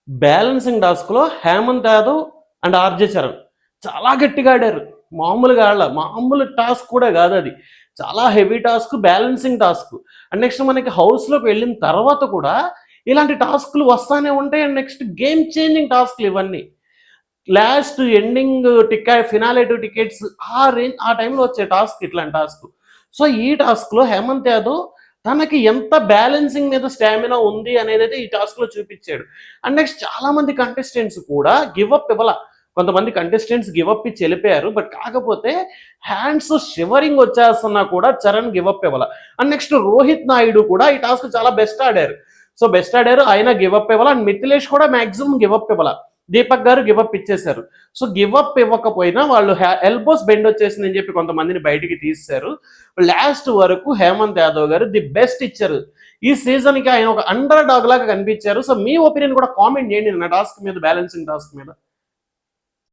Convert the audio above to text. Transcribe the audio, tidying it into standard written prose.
Balancing టాస్క్‌లో Hemant Yadav and RJ Charan చాలా గట్టిగా ఆడారు. మామూలుగా ఆడల. మామూలు టాస్క్ కూడా గాదది. చాలా heavy task, balancing task. And next మనకి హౌస్‌లోకి వెళ్ళిన తర్వాత కూడా ఇలాంటి టాస్క్‌లు వస్తానే ఉంటాయి. అండ్ నెక్స్ట్ గేమ్ చేంజింగ్ టాస్క్‌లు ఇవన్నీ. Last ending finale to tickets ఆ టైంలో వచ్చే టాస్క్ ఇట్లాంటి టాస్క్. సో, ఈ టాస్క్‌లో హేమంత్ యాదవ్ తనకి ఎంత బ్యాలెన్సింగ్ మీద స్టామినా ఉంది అనేదైతే ఈ టాస్క్‌లో చూపిచ్చాడు. అండ్ నెక్స్ట్ చాలా మంది కంటెస్టెంట్స్ కూడా గివ్ అప్ ఇవ్వల. కొంతమంది కంటెస్టెంట్స్ గివ్ అప్ ఇచ్చి ఎళ్ళిపోయారు. బట్ కాకపోతే హ్యాండ్స్ షివరింగ్ వచ్చేస్తున్నా కూడా చరణ్ గివ్ అప్ ఇవ్వల. అండ్ నెక్స్ట్ రోహిత్ నాయుడు కూడా ఈ టాస్క్ చాలా బెస్ట్ ఆడారు. సో, బెస్ట్ ఆడారు. ఆయన గివ్ అప్ ఇవ్వల. అండ్ మిథిలేష్ కూడా మాక్సిమం గివ్ అప్ ఇవ్వల. దీపక్ గారు గివ్ అప్ ఇచ్చేశారు. సో, గివ్ అప్ ఇవ్వకపోయినా వాళ్ళు ఎల్బోస్ బెండ్ వచ్చేసిందని చెప్పి కొంతమందిని బయటికి తీసేశారు. లాస్ట్ వరకు హేమంత్ యాదవ్ గారు ది బెస్ట్ ఇచ్చారు. ఈ సీజన్‌కి ఆయన ఒక అండర్ డాగ్ లాగా కనిపించారు. సో, మీ ఒపీనియన్ కూడా కామెంట్ చేయండి నా టాస్క్ మీద, బ్యాలెన్సింగ్ టాస్క్ మీద.